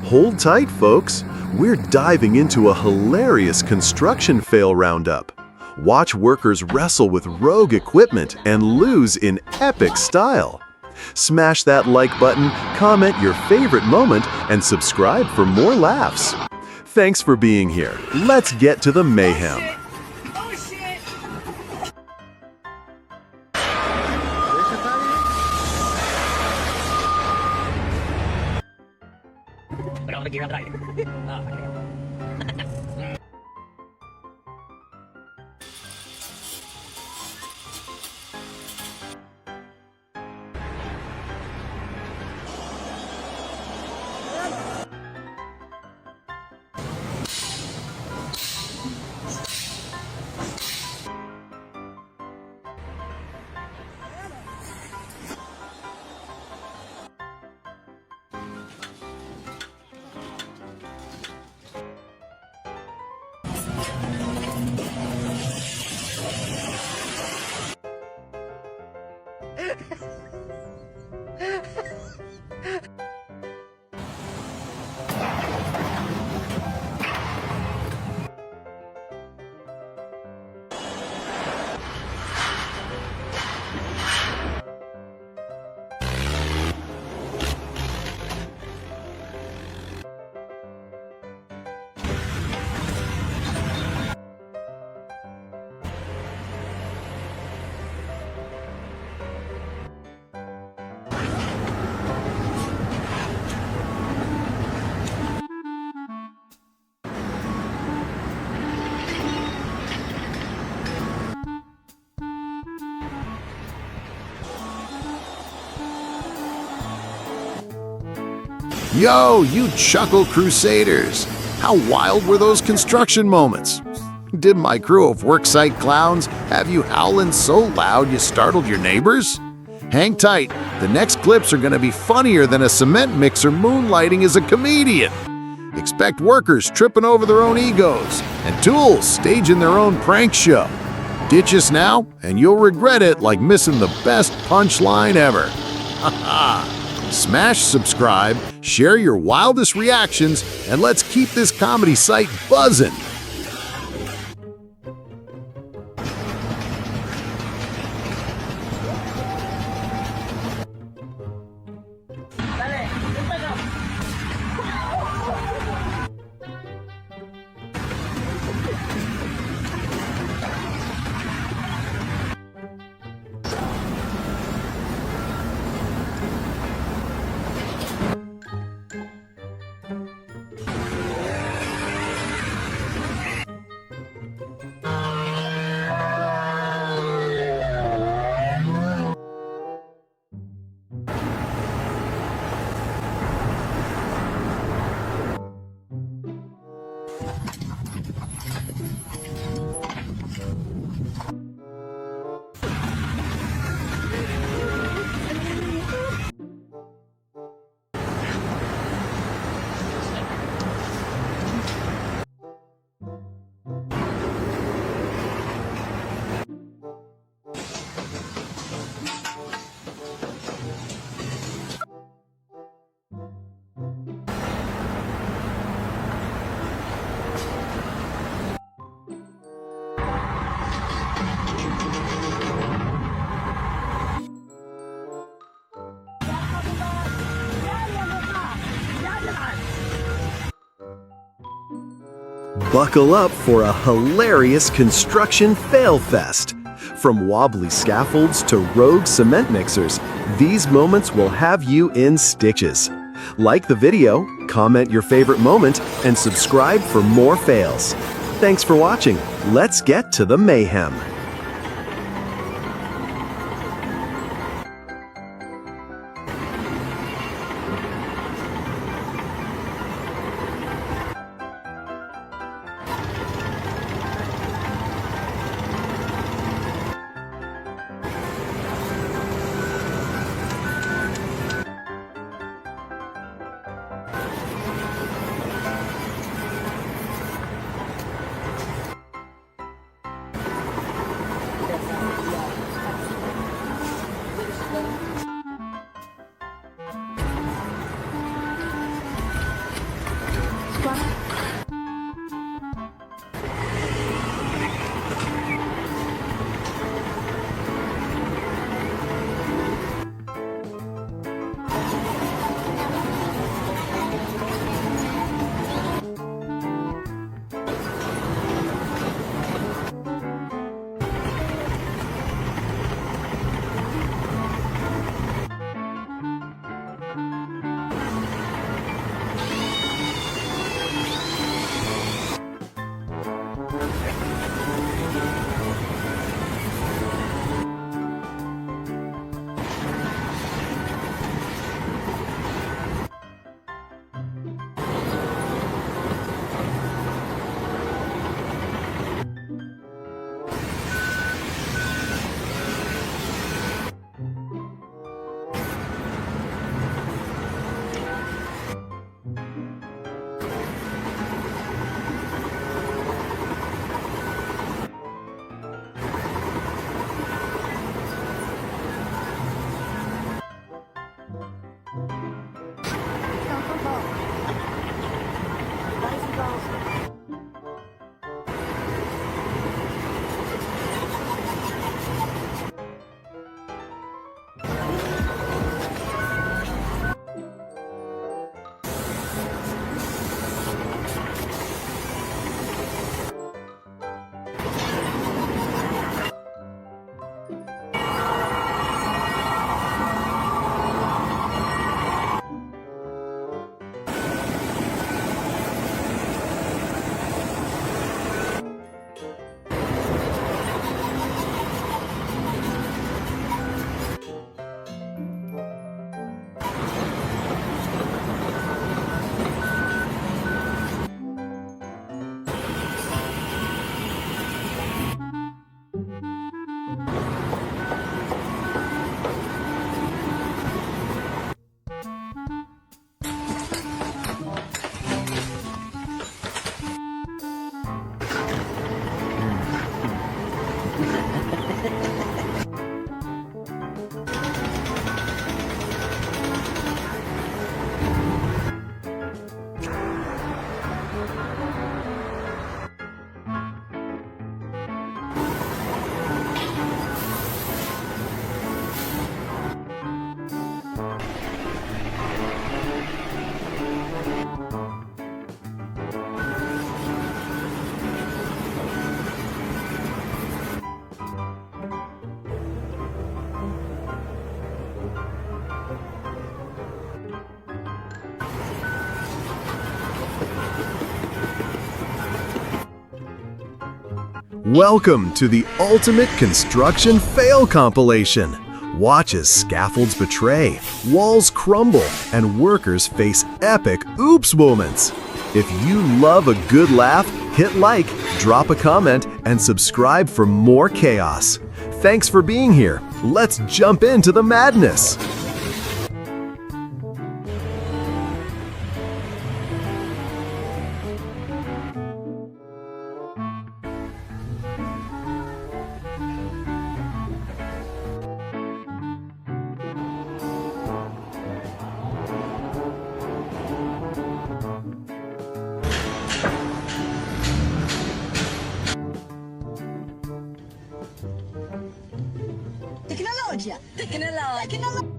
Hold tight, folks. We're diving into a hilarious construction fail roundup. Watch workers wrestle with rogue equipment and lose in epic style. Smash that like button, comment your favorite moment, and subscribe for more laughs. Thanks for being here. Let's get to the mayhem. Yo, you Chuckle Crusaders! How wild were those construction moments? Did my crew of worksite clowns have you howling so loud you startled your neighbors? Hang tight, the next clips are gonna be funnier than a cement mixer moonlighting as a comedian. Expect workers tripping over their own egos and tools staging their own prank show. Ditch us now, and you'll regret it like missing the best punchline ever. Haha! Smash subscribe, share your wildest reactions, and let's keep this comedy site buzzing. Buckle up for a hilarious construction fail fest. From wobbly scaffolds to rogue cement mixers, these moments will have you in stitches. Like the video, comment your favorite moment, and subscribe for more fails. Thanks for watching. Let's get to the mayhem. Welcome to the Ultimate Construction Fail Compilation. Watch as scaffolds betray, walls crumble, and workers face epic oops moments. If you love a good laugh, hit like, drop a comment, and subscribe for more chaos. Thanks for being here. Let's jump into the madness. Tecnologia! Tecnologia!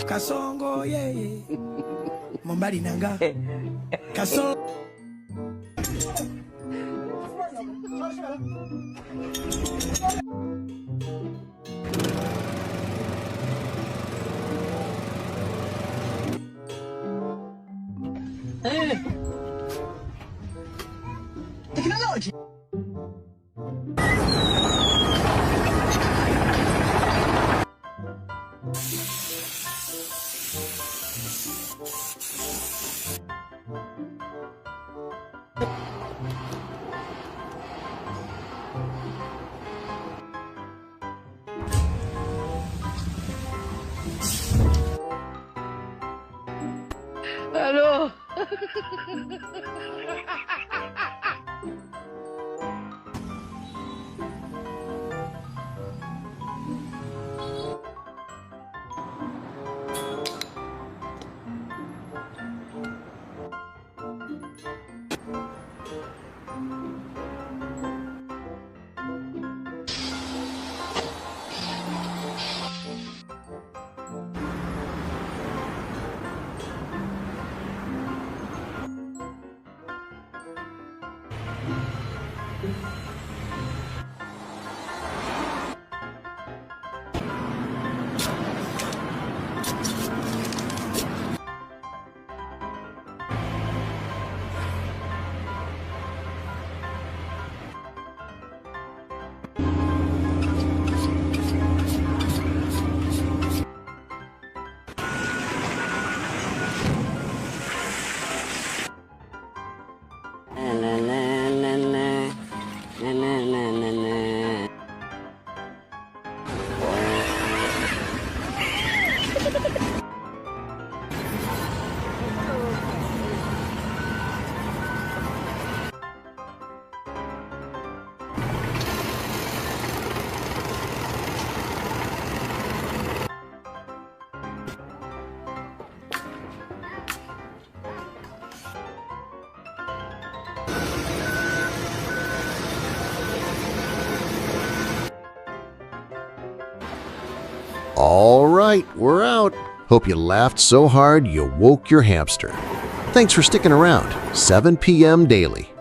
Kasongo ye Mombali nanga Kasongo Tecnologia! All right, we're out. Hope you laughed so hard you woke your hamster. Thanks for sticking around. 7 p.m. daily.